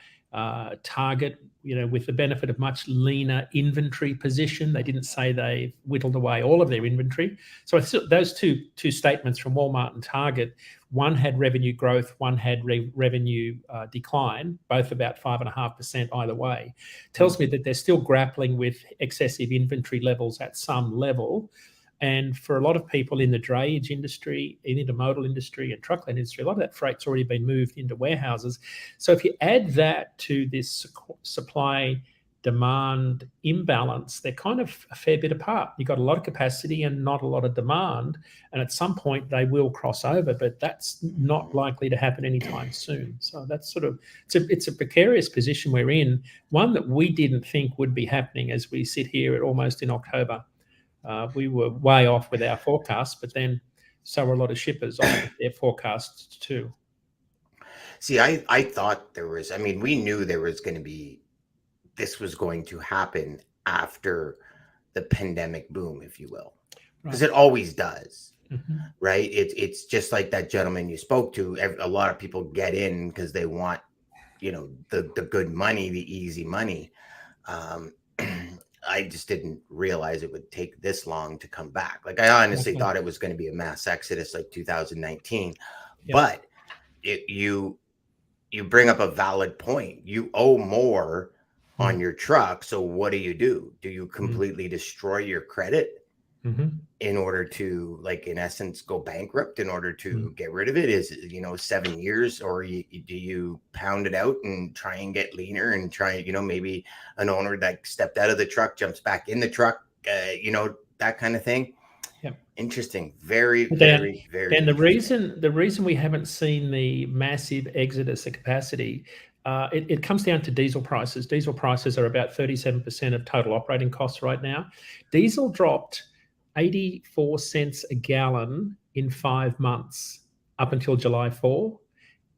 Target, with the benefit of much leaner inventory position, they didn't say they whittled away all of their inventory. So those two statements from Walmart and Target, one had revenue growth, one had revenue decline, both about 5.5% either way, tells me that they're still grappling with excessive inventory levels at some level. And for a lot of people in the drayage industry, in the intermodal industry and truckload industry, a lot of that freight's already been moved into warehouses. So if you add that to this supply-demand imbalance, they're kind of a fair bit apart. You've got a lot of capacity and not a lot of demand. And at some point, they will cross over, but that's not likely to happen anytime soon. So that's sort of, it's a precarious position we're in, one that we didn't think would be happening as we sit here at almost in October. We were way off with our forecasts, but then so were a lot of shippers off with their forecasts too. See, I thought we knew this was going to happen after the pandemic boom, if you will, because it always does, right? It's just like that gentleman you spoke to. A lot of people get in because they want, the good money, the easy money. I just didn't realize it would take this long to come back. Like, I honestly thought it was going to be a mass exodus like 2019. Yep. But you bring up a valid point. You owe more on your truck. So what do? Do you completely destroy your credit in order to, like, in essence, go bankrupt in order to get rid of it? Is it, 7 years, or do you pound it out and try and get leaner and try, maybe an owner that stepped out of the truck jumps back in the truck, that kind of thing? Yeah. Interesting. Very. And the reason we haven't seen the massive exodus of capacity, it comes down to diesel prices. Diesel prices are about 37% of total operating costs right now. Diesel dropped 84 cents a gallon in 5 months up until July 4.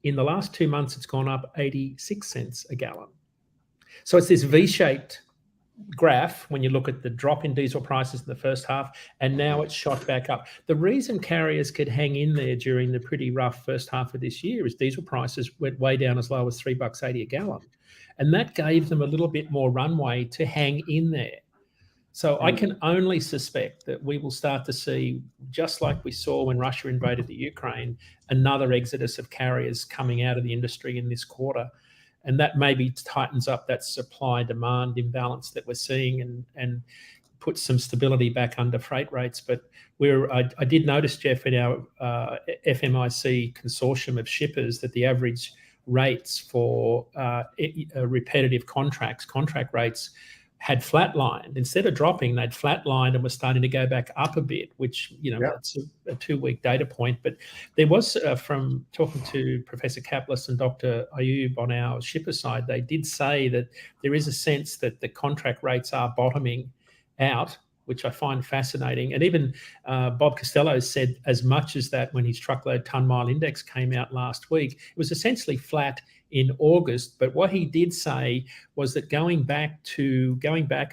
In the last 2 months, it's gone up 86 cents a gallon. So it's this V-shaped graph when you look at the drop in diesel prices in the first half, and now it's shot back up. The reason carriers could hang in there during the pretty rough first half of this year is diesel prices went way down as low as $3.80 a gallon. And that gave them a little bit more runway to hang in there. So I can only suspect that we will start to see, just like we saw when Russia invaded the Ukraine, another exodus of carriers coming out of the industry in this quarter. And that maybe tightens up that supply-demand imbalance that we're seeing and puts some stability back under freight rates. But I did notice, Jeff, in our FMIC consortium of shippers that the average rates for repetitive contract rates had flatlined. Instead of dropping, they'd flatlined and were starting to go back up a bit, which, that's a 2-week data point. But there was, from talking to Professor Kaplis and Dr. Ayub on our shipper side, they did say that there is a sense that the contract rates are bottoming out, which I find fascinating. And even Bob Costello said as much as that when his truckload ton mile index came out last week. It was essentially flat in August, but what he did say was that going back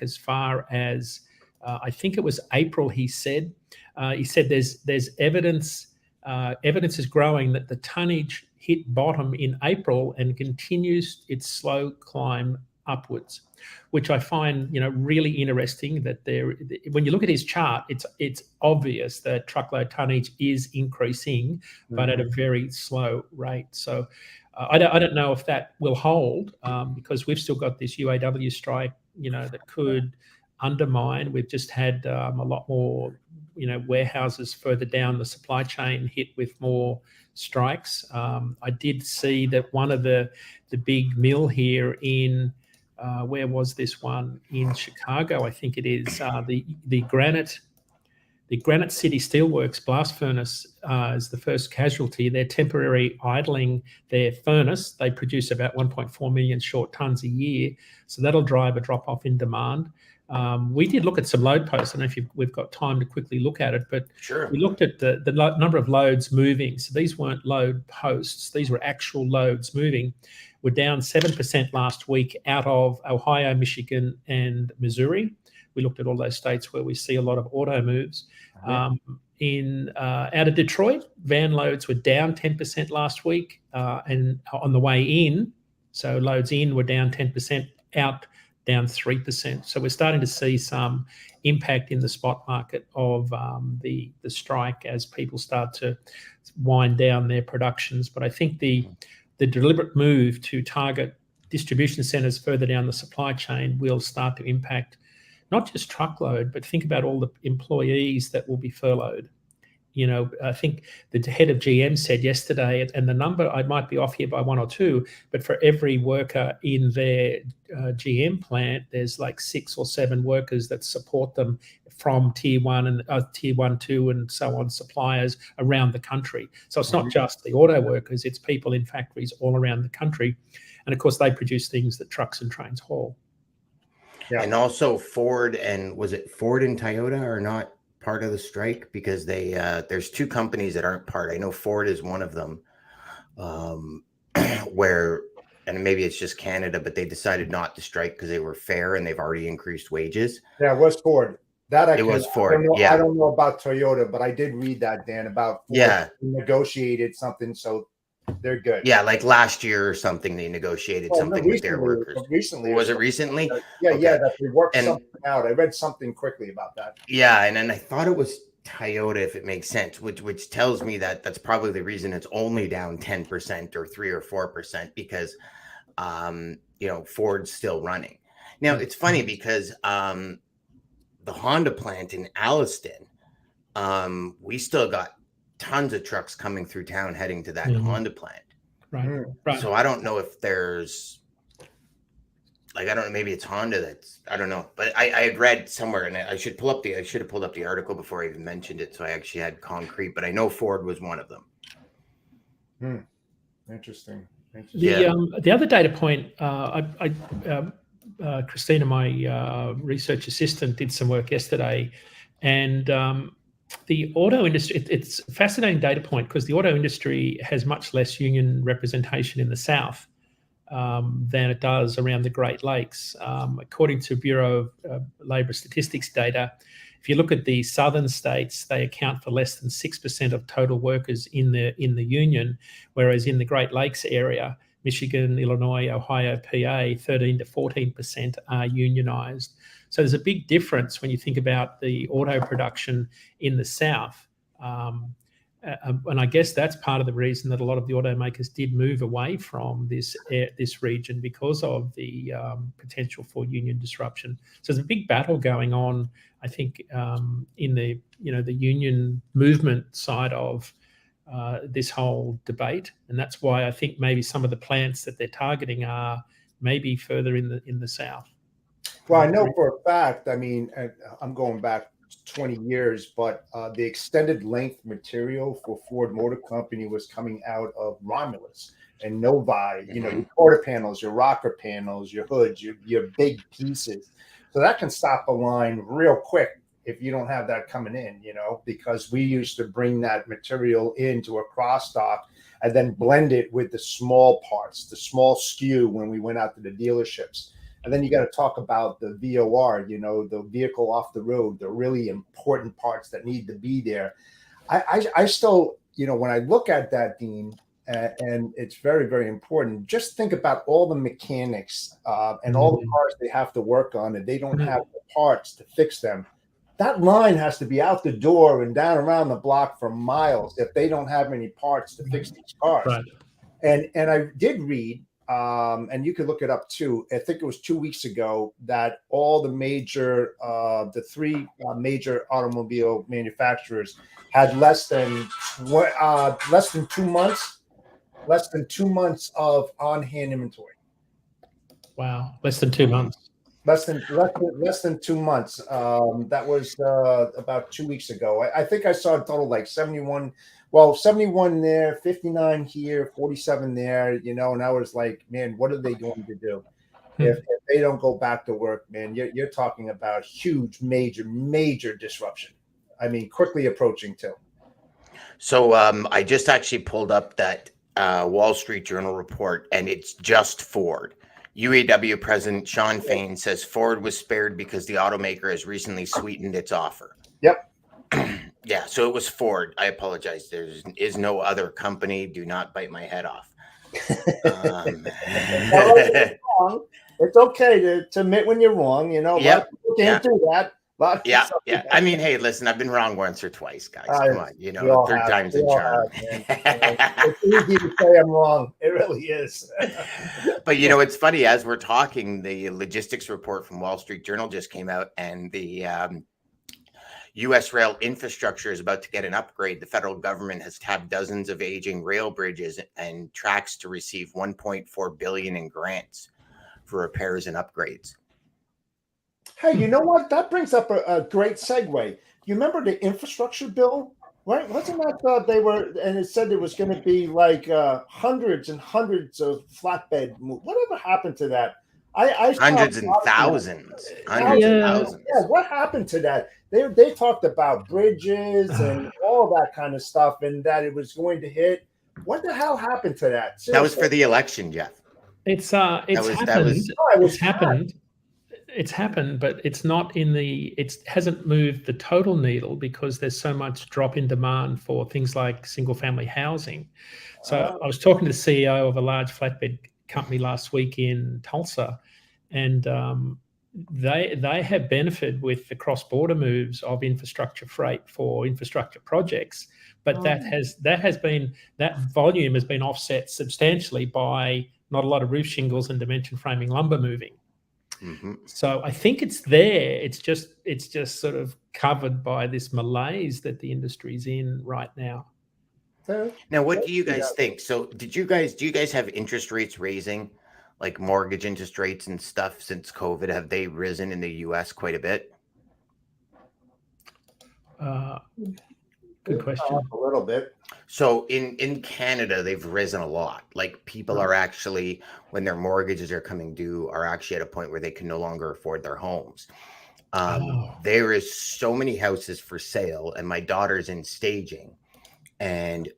as far as I think it was April. He said there's evidence. Evidence is growing that the tonnage hit bottom in April and continues its slow climb upwards, which I find really interesting. That when you look at his chart, it's obvious that truckload tonnage is increasing, but at a very slow rate. So I don't know if that will hold, because we've still got this UAW strike, that could undermine. We've just had a lot more, warehouses further down the supply chain hit with more strikes. I did see that one of the big mill here in where was this one? In Chicago, I think it is. The Granite City Steelworks blast furnace is the first casualty. They're temporarily idling their furnace. They produce about 1.4 million short tons a year, so that'll drive a drop off in demand. We did look at some load posts. I don't know if we've got time to quickly look at it, but sure. We looked at the number of loads moving. So these weren't load posts; these were actual loads moving. We're down 7% last week out of Ohio, Michigan, and Missouri. We looked at all those states where we see a lot of auto moves. Out of Detroit, van loads were down 10% last week, and on the way in, so loads in were down 10%, out down 3%. So we're starting to see some impact in the spot market of the strike as people start to wind down their productions. But I think the deliberate move to target distribution centers further down the supply chain will start to impact not just truckload, but think about all the employees that will be furloughed. I think the head of GM said yesterday, and the number, I might be off here by 1 or 2, but for every worker in their GM plant, there's like 6 or 7 workers that support them from tier 1 and tier 1, 2, and so on, suppliers around the country. So it's not just the auto workers, it's people in factories all around the country. And of course, they produce things that trucks and trains haul. Yeah. And also Ford, and was it Ford and Toyota are not part of the strike, because they there's 2 companies that aren't part. I know Ford is one of them, where, and maybe it's just Canada, but they decided not to strike because they were fair and they've already increased wages. Yeah, it was Ford. It was Ford. I don't know about Toyota, but I did read that, Dan, about Ford negotiated something, so they're good. Yeah, like last year or something, they negotiated something with their workers. Recently, was it recently? Yeah, that they worked something out. I read something quickly about that. Yeah, and then I thought it was Toyota, if it makes sense, which tells me that that's probably the reason it's only down 10% or 3 or 4%, because Ford's still running. Now it's funny because the Honda plant in Alliston, we still got tons of trucks coming through town heading to that Honda plant. Right. So I don't know if there's, I don't know, maybe it's Honda I don't know. But I had read somewhere, and I should have pulled up the article before I even mentioned it, so I actually had concrete, but I know Ford was one of them. Interesting. The other data point, Christina, my research assistant, did some work yesterday, and the auto industry, it's a fascinating data point because the auto industry has much less union representation in the South than it does around the Great Lakes. According to Bureau of Labor Statistics data, if you look at the southern states, they account for less than 6% of total workers in the union, whereas in the Great Lakes area, Michigan, Illinois, Ohio, PA, 13 to 14% are unionized. So there's a big difference when you think about the auto production in the South. And I guess that's part of the reason that a lot of the automakers did move away from this region, because of the potential for union disruption. So there's a big battle going on, I think, in the the union movement side of this whole debate, and that's why I think maybe some of the plants that they're targeting are maybe further in the South. Well, I know for a fact, I mean, I'm going back 20 years, but the extended length material for Ford Motor Company was coming out of Romulus and Novi, your quarter panels, your rocker panels, your hoods, your big pieces. So that can stop a line real quick if you don't have that coming in, because we used to bring that material into a cross stock and then blend it with the small parts, the small SKU when we went out to the dealerships. And then you got to talk about the VOR, the vehicle off the road, the really important parts that need to be there. I still, when I look at that, Dean, and it's very, very important, just think about all the mechanics and all the cars they have to work on, and they don't have the parts to fix them. That line has to be out the door and down around the block for miles if they don't have any parts to fix these cars. Right. And I did read, and you could look it up too, I think it was 2 weeks ago, that all the major, the three major automobile manufacturers had less than 2 months of on-hand inventory. Wow, less than 2 months. Less than 2 months. That was about 2 weeks ago. I think I saw a total like 71. Well, 71 there, 59 here, 47 there. And I was like, man, what are they going to do if they don't go back to work? Man, you're talking about huge, major disruption. I mean, quickly approaching too. So I just actually pulled up that Wall Street Journal report, and it's just Ford. UAW President Sean Fain says Ford was spared because the automaker has recently sweetened its offer. Yep. Yeah, so it was Ford. I apologize. There is no other company. Do not bite my head off. It's okay to admit when you're wrong. Yep. People can't do that. Yeah. I mean, hey, listen, I've been wrong once or twice, guys. Come on, third time's a charm. It's easy to say I'm wrong. It really is. But it's funny, as we're talking, the logistics report from Wall Street Journal just came out, and the U.S. rail infrastructure is about to get an upgrade. The federal government has tapped dozens of aging rail bridges and tracks to receive $1.4 billion in grants for repairs and upgrades. Hey, you know what? That brings up a great segue. You remember the infrastructure bill, right? Wasn't that they were, and it said there was going to be like hundreds and hundreds of flatbed. Whatever happened to that? I hundreds and thousands. Yeah, what happened to that? They talked about bridges and all that kind of stuff, and that it was going to hit. What the hell happened to that? Seriously. That was for the election, Jeff. It's happened, but it's not it hasn't moved the total needle because there's so much drop in demand for things like single family housing. So I was talking to the CEO of a large flatbed company last week in Tulsa, and they have benefited with the cross-border moves of infrastructure freight for infrastructure projects, but that volume has been offset substantially by not a lot of roof shingles and dimension framing lumber moving. Mm-hmm. So I think it's there. It's just sort of covered by this malaise that the industry's in right now. Now, what do you guys think? So do you guys have interest rates raising, like mortgage interest rates and stuff since COVID? Have they risen in the US quite a bit? Good question. A little bit. So in Canada, they've risen a lot. Like people are actually, when their mortgages are coming due, are actually at a point where they can no longer afford their homes. There is so many houses for sale, and my daughter's in staging, and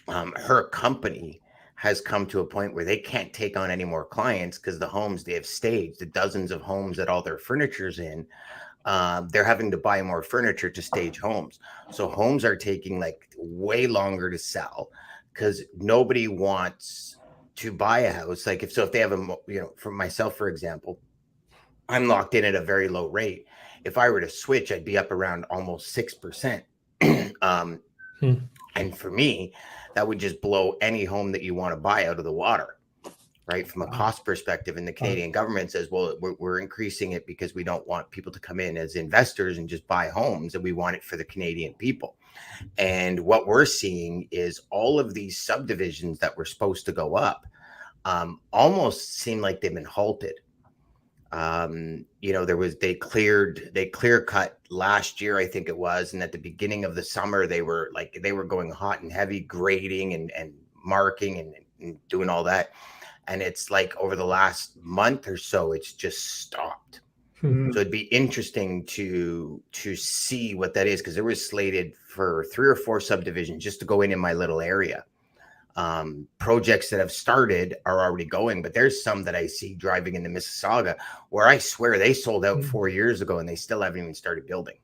her company has come to a point where they can't take on any more clients because the homes they have staged, the dozens of homes that all their furniture's in, they're having to buy more furniture to stage homes. So homes are taking like way longer to sell because nobody wants to buy a house. Like if they have for myself, for example, I'm locked in at a very low rate. If I were to switch, I'd be up around almost 6%. And for me, that would just blow any home that you want to buy out of the water. Right, from a cost perspective, and the Canadian government says, well, we're increasing it because we don't want people to come in as investors and just buy homes, and we want it for the Canadian people. And what we're seeing is all of these subdivisions that were supposed to go up almost seem like they've been halted. They clear cut last year, I think it was, and at the beginning of the summer they were going hot and heavy, grading and marking and doing all that. And it's like over the last month or so, it's just stopped. So it'd be interesting to see what that is, because there was slated for 3 or 4 subdivisions just to go in my little area. projects that have started are already going, but there's some that I see driving into Mississauga where I swear they sold out 4 years ago and they still haven't even started building.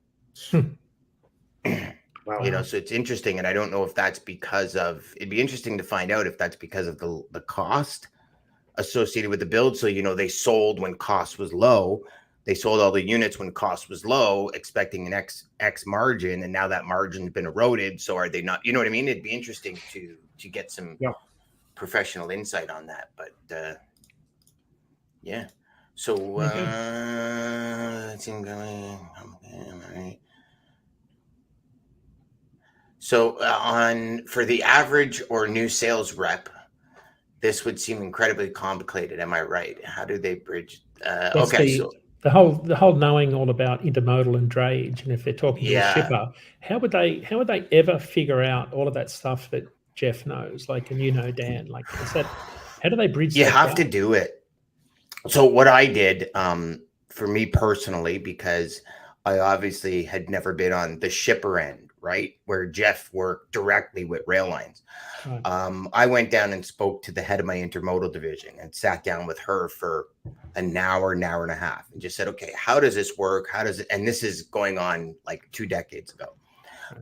Wow. You know, so it's interesting, and I don't know if that's because of, it'd be interesting to find out if that's because of the cost associated with the build. So, you know, they sold when cost was low. They sold all the units when cost was low, expecting an X margin, and now that margin's been eroded. So are they not, you know what I mean? It'd be interesting to get some professional insight on that. But yeah. So it's incoming. Okay, all right. So for the average or new sales rep, this would seem incredibly complicated. Am I right? How do they bridge? So the whole knowing all about intermodal and drayage, and if they're talking to a shipper, how would they ever figure out all of that stuff that Jeff knows? Like, and you know, Dan, like, how do they bridge? You have to do it. So what I did, for me personally, because I obviously had never been on the shipper end, right, where Jeff worked directly with rail lines. Right. I went down and spoke to the head of my intermodal division and sat down with her for an hour and a half and just said, okay, how does this work? How does it? And this is going on like 2 decades ago.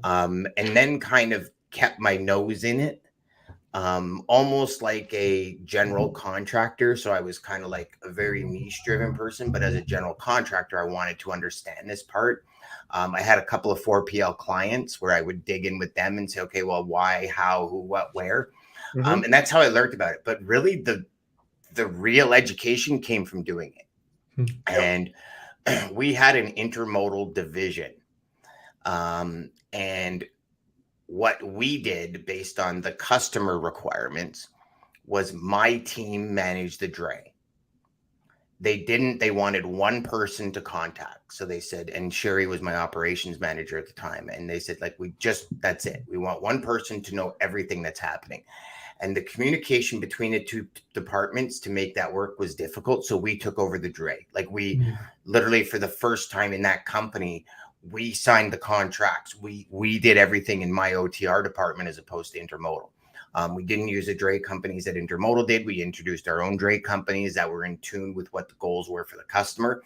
And then kind of kept my nose in it, almost like a general contractor. So I was kind of like a very niche driven person, but as a general contractor, I wanted to understand this part. I had a couple of 4PL clients where I would dig in with them and say, okay, well, why, how, who, what, where? And that's how I learned about it. But really the real education came from doing it. And we had an intermodal division. And what we did based on the customer requirements was my team managed the dray. They wanted one person to contact. So they said, and Sherry was my operations manager at the time. And they said, like, that's it. We want one person to know everything that's happening. And the communication between the two departments to make that work was difficult. So we took over the dray. Like we literally, for the first time in that company, we signed the contracts. We did everything in my OTR department as opposed to intermodal. We didn't use the dray companies that intermodal did. We introduced our own dray companies that were in tune with what the goals were for the customer.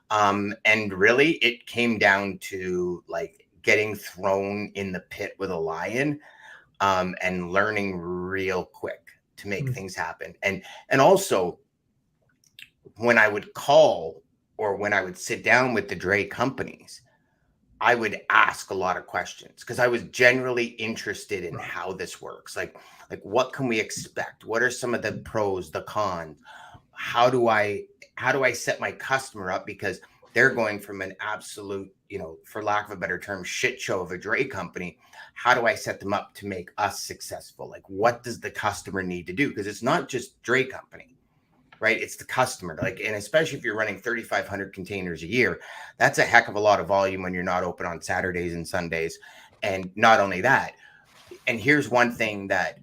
And really it came down to like getting thrown in the pit with a lion, and learning real quick to make things happen. And also when I would call or when I would sit down with the dray companies, I would ask a lot of questions because I was generally interested in how this works. Like what can we expect? What are some of the pros, the cons? How do I set my customer up? Because they're going from an absolute, you know, for lack of a better term, shit show of a dray company. How do I set them up to make us successful? Like, what does the customer need to do? Because it's not just dray company, right? It's the customer. Like, and especially if you're running 3,500 containers a year, that's a heck of a lot of volume when you're not open on Saturdays and Sundays. And not only that, and here's one thing that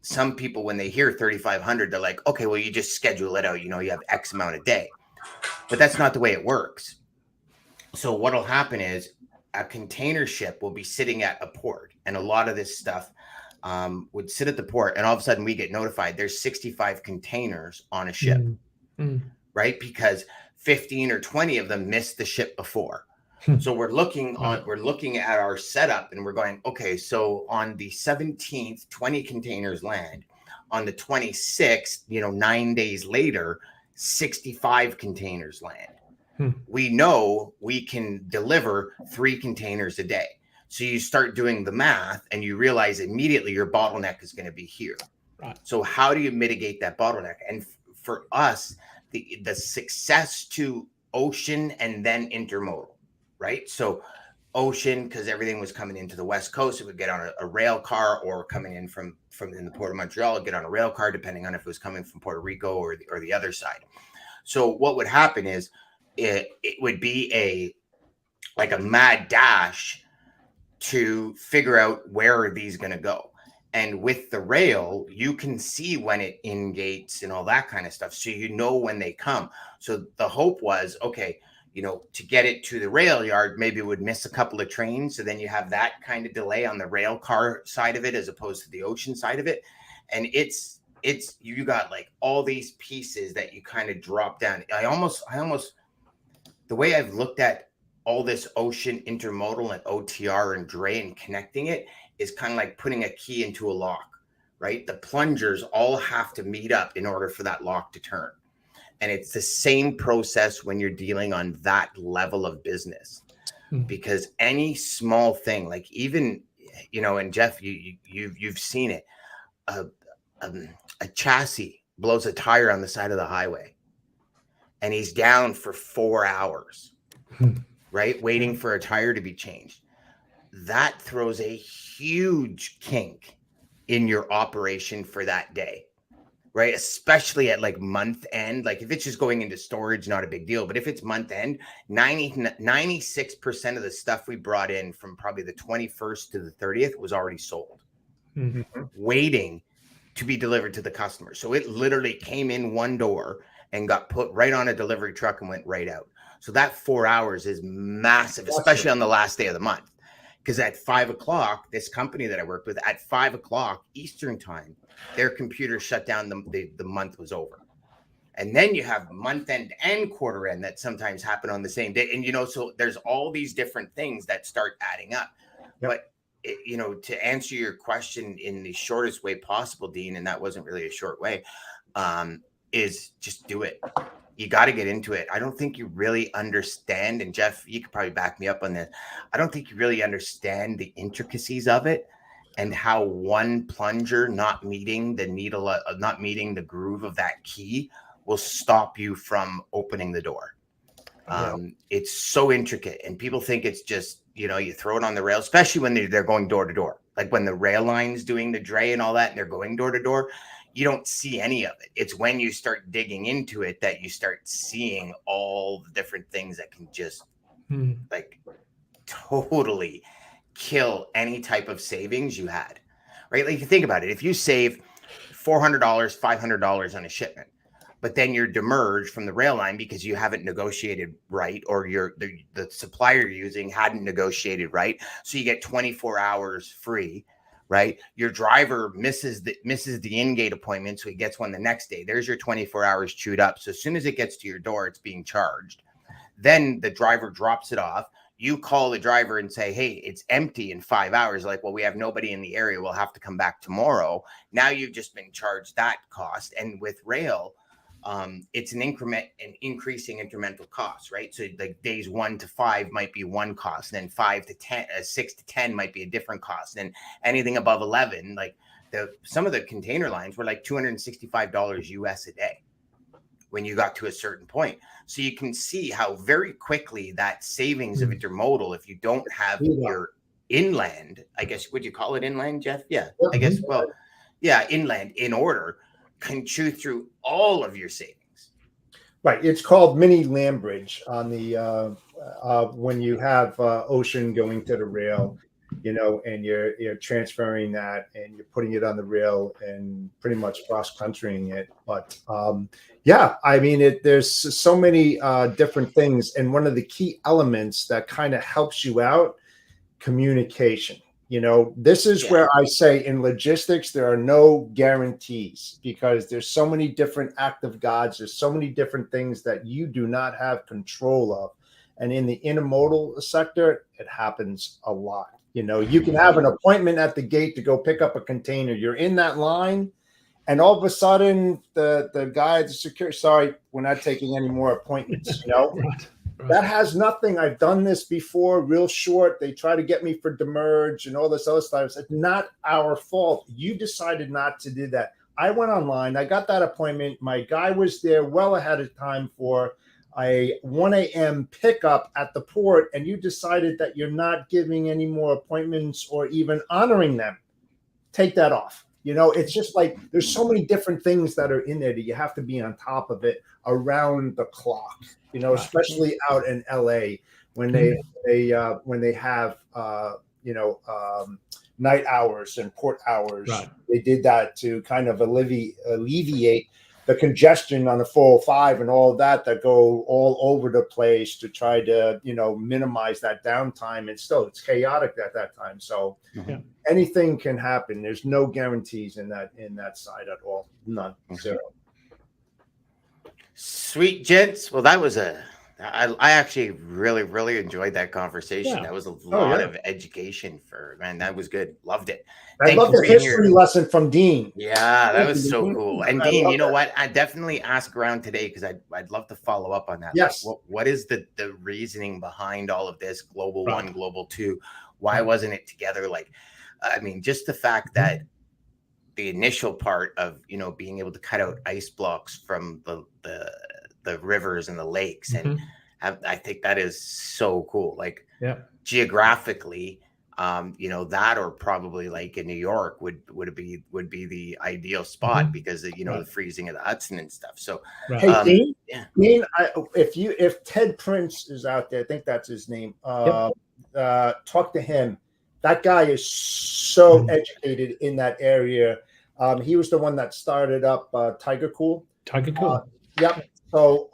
some people, when they hear 3,500, they're like, okay, well, you just schedule it out. You know, you have X amount a day. But that's not the way it works. So what'll happen is a container ship will be sitting at a port, and a lot of this stuff would sit at the port, and all of a sudden we get notified there's 65 containers on a ship, right? Because 15 or 20 of them missed the ship before. So we're looking at our setup and we're going, okay, so on the 17th, 20 containers land. On the 26th, you know, 9 days later, 65 containers land. We know we can deliver 3 containers a day. So you start doing the math and you realize immediately your bottleneck is going to be here. Right. So how do you mitigate that bottleneck? And for us, the success to ocean and then intermodal, right? So ocean, because everything was coming into the West Coast, it would get on a rail car, or coming in from in the Port of Montreal, it'd get on a rail car, depending on if it was coming from Puerto Rico or the other side. So what would happen is it would be a mad dash to figure out where are these going to go. And with the rail, you can see when it in-gates and all that kind of stuff. So you know when they come. So the hope was, okay, you know, to get it to the rail yard, maybe it would miss a couple of trains. So then you have that kind of delay on the rail car side of it as opposed to the ocean side of it. and it's you got like all these pieces that you kind of drop down. I almost the way I've looked at all this ocean intermodal and OTR and dray and connecting it is kind of like putting a key into a lock, right? The plungers all have to meet up in order for that lock to turn. And it's the same process when you're dealing on that level of business, because any small thing, like even, you know, and Jeff, you've seen it, a chassis blows a tire on the side of the highway and he's down for 4 hours, right? Waiting for a tire to be changed. That throws a huge kink in your operation for that day, right? Especially at like month end. Like if it's just going into storage, not a big deal. But if it's month end, 96% of the stuff we brought in from probably the 21st to the 30th was already sold, waiting to be delivered to the customer. So it literally came in one door and got put right on a delivery truck and went right out. So that 4 hours is massive, especially on the last day of the month. Because at 5 o'clock, this company that I worked with, at 5 o'clock Eastern time, their computer shut down, the month was over. And then you have month end and quarter end that sometimes happen on the same day. And, you know, so there's all these different things that start adding up. Yep. But, you know, to answer your question in the shortest way possible, Dean, and that wasn't really a short way, is just do it. You got to get into it. I don't think you really understand. And Jeff, you could probably back me up on this. I don't think you really understand the intricacies of it and how one plunger not meeting the needle, not meeting the groove of that key will stop you from opening the door. It's so intricate, and people think it's just, you know, you throw it on the rail, especially when they're going door to door. Like when the rail line's doing the dray and all that, and they're going door to door, you don't see any of it. It's when you start digging into it that you start seeing all the different things that can just like totally kill any type of savings you had, right? Like you think about it, if you save $400, $500 on a shipment, but then you're demerged from the rail line because you haven't negotiated right, or the supplier you're using hadn't negotiated right, so you get 24 hours free, right? Your driver misses the in-gate appointment, so he gets one the next day. There's your 24 hours chewed up. So as soon as it gets to your door, it's being charged. Then the driver drops it off. You call the driver and say, hey, it's empty in 5 hours. Like, well, we have nobody in the area. We'll have to come back tomorrow. Now you've just been charged that cost. And with rail, it's an increasing incremental cost, right? So like days 1 to 5 might be one cost, and then 5 to 10, 6 to 10 might be a different cost, and anything above 11, like some of the container lines were like $265 US a day when you got to a certain point. So you can see how very quickly that savings of intermodal, if you don't have your inland, I guess, would you call it inland, Jeff? Yeah, I guess. Well, yeah, inland in order, can chew through all of your savings. Right. It's called mini land bridge on the when you have ocean going to the rail, you know, and you're transferring that and you're putting it on the rail and pretty much cross countrying it. But yeah, I mean, there's so many different things, and one of the key elements that kind of helps you out, communication. You know, this is where I say in logistics, there are no guarantees, because there's so many different active gods. There's so many different things that you do not have control of. And in the intermodal sector, it happens a lot. You know, you can have an appointment at the gate to go pick up a container. You're in that line, and all of a sudden the guy at the security, sorry, we're not taking any more appointments, you know. Right. That has nothing. I've done this before, real short. They try to get me for demerge and all this other stuff. It's not our fault. You decided not to do that. I went online. I got that appointment. My guy was there well ahead of time for a 1 a.m. pickup at the port, and you decided that you're not giving any more appointments or even honoring them. Take that off. You know, it's just like there's so many different things that are in there that you have to be on top of it around the clock. You know, especially out in LA when they have night hours and port hours. Right. They did that to kind of alleviate the congestion on the 405 and all of that go all over the place to try to, minimize that downtime. And still, it's chaotic at that time. So anything can happen. There's no guarantees in that side at all. None. Zero. Sweet, gents. Well, that was I actually really enjoyed that conversation. That was a lot of education man. That was good. Loved it. I love the history lesson from Dean. Yeah, that was so cool. And Dean, you know what? I definitely ask around today because I'd love to follow up on that. Yes. Like, what is the reasoning behind all of this? Global 1, Global 2. Why wasn't it together? Like, I mean, just the fact that the initial part of being able to cut out ice blocks from the rivers and the lakes, and I think that is so cool. Like, geographically, that, or probably like in New York would be the ideal spot because the freezing of the Hudson and stuff. So hey, Dean, if Ted Prince is out there, I think that's his name. Talk to him. That guy is so educated in that area. He was the one that started up Tiger Cool. Yep. So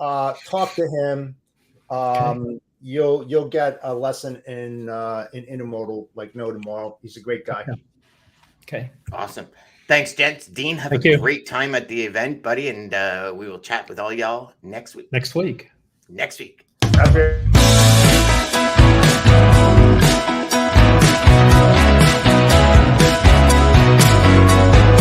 talk to him. You'll get a lesson in intermodal like no tomorrow. He's a great guy. Okay. Awesome. Thanks, gents. Dean, have a great time at the event, buddy, and we will chat with all y'all next week. Next week. Okay.